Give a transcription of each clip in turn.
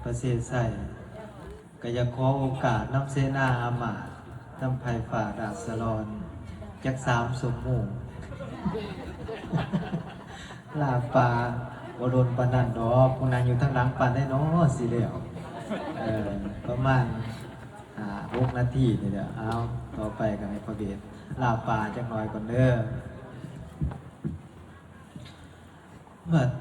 ประเสริฐใส่ก็อยากขอโอกาสนำเสนาอามาตย์นำไผ่ฝ่าดาสลอนจัก3 สมหมู่ ลาปลาบ่โดนปานนั้นดอกพวกนั้นอยู่ทางหลังปานได้เนาะสิแล้วประมาณ6 นาทีนี่แหละเอาต่อไปก็ให้พระเบศลาปลาจักหน่อยก่อนเด้อบัด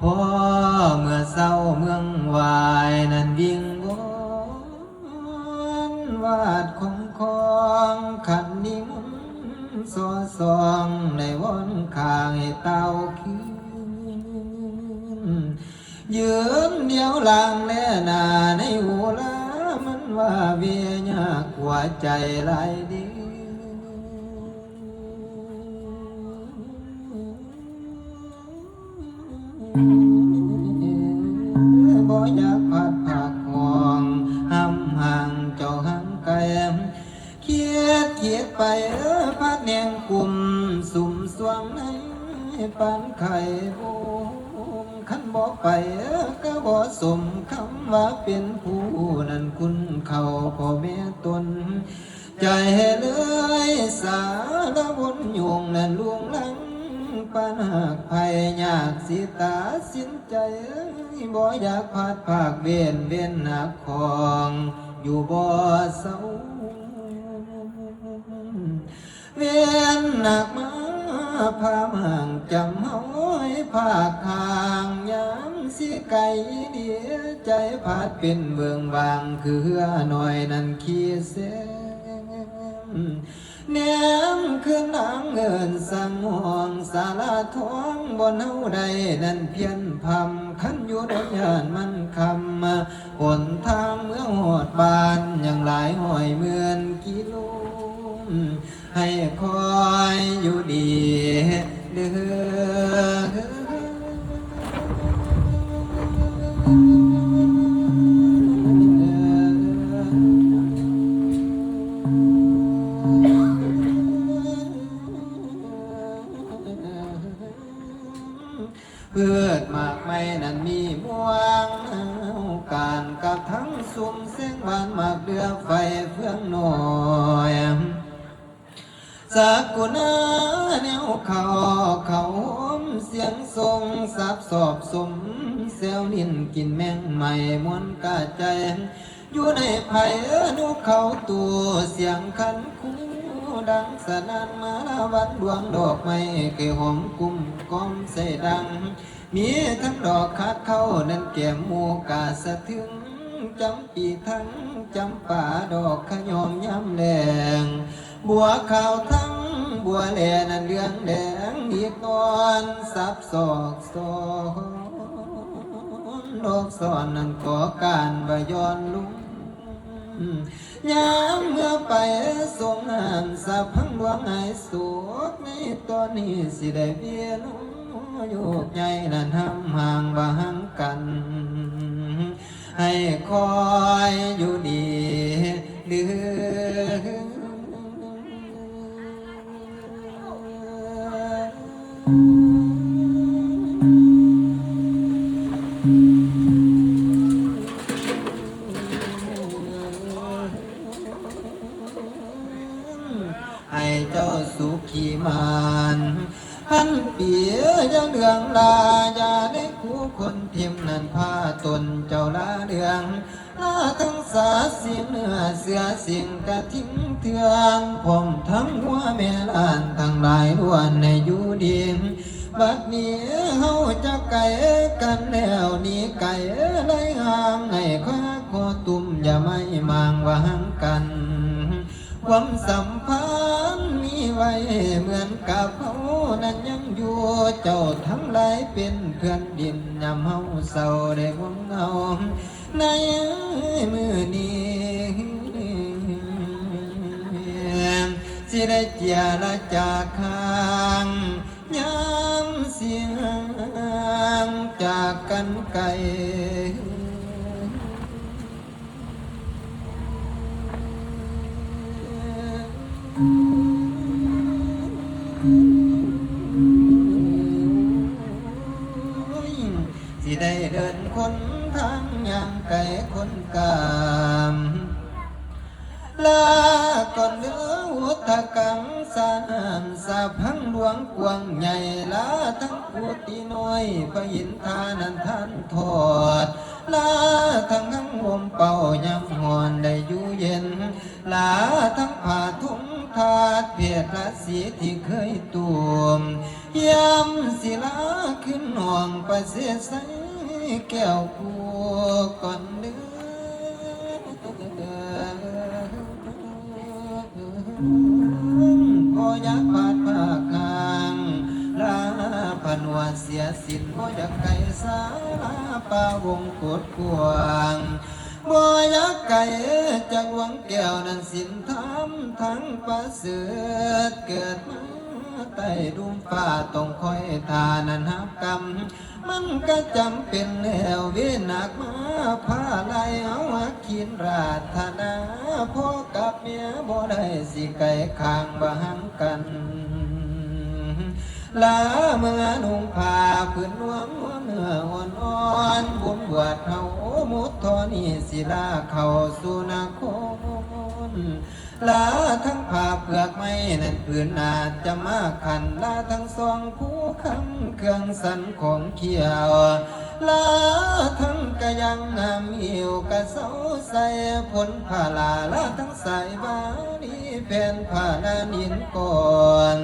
พอเมื่อเศร้าเมืองวายนั้นวิ่งวนวาดของขันนิมนต์ซองในวนข้างให้เต้าคืนยืนเดียวหลังแลหน้าในหูลามันว่าเวียยากกว่าใจหลายดีบ่อยากพัดผักห่วงห้ำห่างเจ้าหังไกลเคียดไปพัดแนงกลุ่มสุ่มสวงในปานไข่บุมขันบ่ไปก็บ่สมคำว่าเป็นผู้นั้นคุณเขาพ่อแม่ตนใจเลยสารวนโยงนั้นลวงลังปานหักภัยยากสิตาสินใจบ่อยากพาดภาคเวียนหนักของอยู่บ่เศร้าเวียนหนักมาพาห่างจำเฮาให้ภาคห่างยามสิไกลเดียใจพาดเป็นเบื้องบางคือเหือหน่อยนั้นขี้เสแนมขึ้นนางเงินสังห่วงสาลาท้องบนเฮาใดนั้นเพียนพำขันอยู่ดอกยานมันคำหนทางเมืองหอดบานอย่างหลายห้อยหมื่นกิโลให้คอยอยู่ดีเด้อเพื่อมากไม่นั้นมีม่วงการกับทั้งสุ่มเส้นบานมากเดือไฟเฟื่องหน่อยจากกุณาแนวเขาเสียงทรงสับสอบสมเซลนินกินแมงใหม่มวนกาใจอยู่ในไผ่นุเขาตัวเสียงขันคู่ดังสนั่นมาวัดดวงดอกไม้เกยหอมกุ้มก้อมใส่ดังมีทั้งดอกคัดเข้านั่นแก้มมูกาสะถึงจำปีทั้งจำป่าดอกขยอมย้ำแดงบัวขาวทั้งบัวแหลนั่นเรืองแดงอีกนอนสับศอกซอนดอกซ้อนนั่นก่อการบย้อนลุงยามเมื่อไปส่งงานสับพังดวงไอสุกในตอนนี้สิได้เวียนโยกใหญ่นั่นห้ำห่างว่าห่างกันให้คอยอยู่ดีเดืให้เจ้าสุขีมานพันเปียยังเดืองลาอย่าได้คู่คนเทียมนันพาตนเจ้าลาเดืองลาทั้งสาสิเนื้อเสือสิ่งกะทิ้งเถื่อนผมทั้งหัวแม่ลานทั้งหลายล้วนในอยู่ดีบัดนี้เฮาจะไก่กันแล้วนี่ไก่ไล่ห่างให้ข้าขอตุ่มอย่าไม่มางวางกันความสัมพันธ์มีไว้เหมือนกับเขานั้นยังอยู่เจ้าทั้งหลายเป็นเพื่อนดินยามเฮาเศร้าได้หวงเงาในมือนี้ สิได้เจียละจากข้างย้ำเสียงจากกันไกลสิได้เดินคนทางอย่างไกลคนกามลาก่อนเนื้อหัวตะกังสานสาพังหลวงกวางใหญ่ลาทั้งผู้ตีน้อยพระหินทานันท่านทอดลาทั้งทั้งวมเป่ายำหอนได้อยู่เย็นลาทั้งผ้าทุ่งทาดเพียรละสีที่เคยตุ่มยำศิลาขึ้นห่วงประเสียใสแก้วกูก่อนเนื้อบ่อยากพาดภาคกลางลาผนวดเสียสินบ่อยากไก่สาลาป่าวงกดกวางบ่อยากไก่จากหวังแก้วนั้นสินทำทั้งประเสริฐเกิดมาใต้ดุมฟ้าต้องคอยทานันหับกรรมมันก็จำเป็นแล้วเวนักมาพาไล่เอาหักขินราธนาพ่อกับเมียบ่ได้สิไก่ข้างบ่หังกันลาเมื่อนุ่งผ้าพื้นนวมเนื้ออ่อนๆบุญบวชเฮามุดทอนี่สิลาเข้าสู่นาคตลาทั้งผ้าเปลือกไม้นั่นผืนนาจะมาขันลาทั้งสองผู้คำเครื่องสันของเขียวลาทั้งกะยังงามหิวกะเสาใส่ผลผ้าลาทั้งสายบาลีแผ่นผ้าลานินก่อน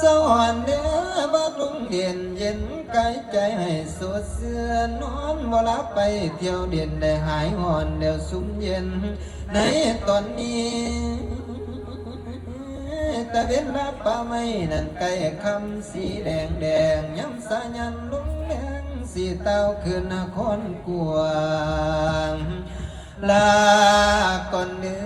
สวรรค์เด้อบัดลุงเด่นเย็นกายใจให้สดเสื่อนอนบ่ลับไปเที่ยวเด่นได้หายหอนเดี๋ยวสุ่มเย็นในตอนนี้แต่เว้นรับป่าไม่นั่นไก่คำสีแดงแดงย้ำสายันลุงแดงสีเต้าขึ้นนครกวางลาก่อนเด้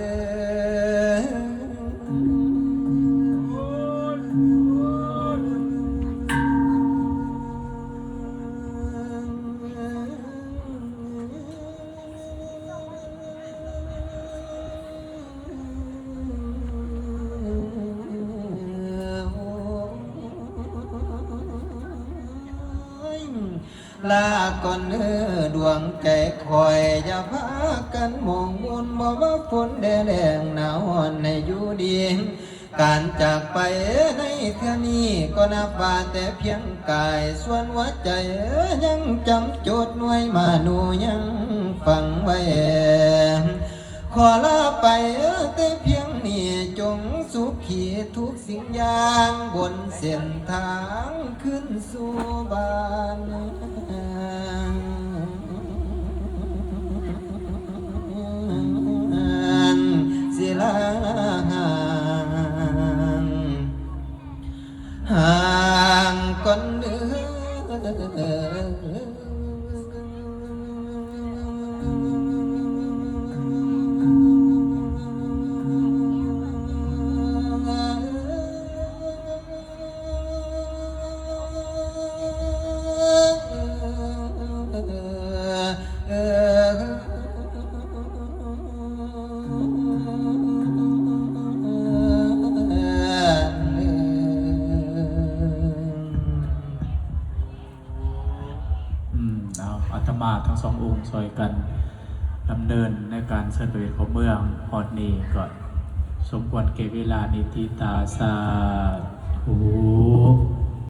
ลาก่อนเนื้อดวงใจคอยอย่าพากันมองบนบ่ว่าฝนแดงหนาวในอยู่ดีการจากไปในเท่านี้ก็นับว่าแต่เพียงกายส่วนหัวใจยังจำจุดหน่วยมาดูยังฟังไว้ขอลาไปแต่เพียงนี้จงสุขีทุกสิ่งอย่างบนเส้นทางขึ้นสู่บ้านศิลาห่างก่อนเด้ออาตมาทั้งสององค์ช่วยกันดำเนินในการเสด็จของเมืองฮอดนี้ก่อนสมควรเก็บเวลานิติตาสาธุ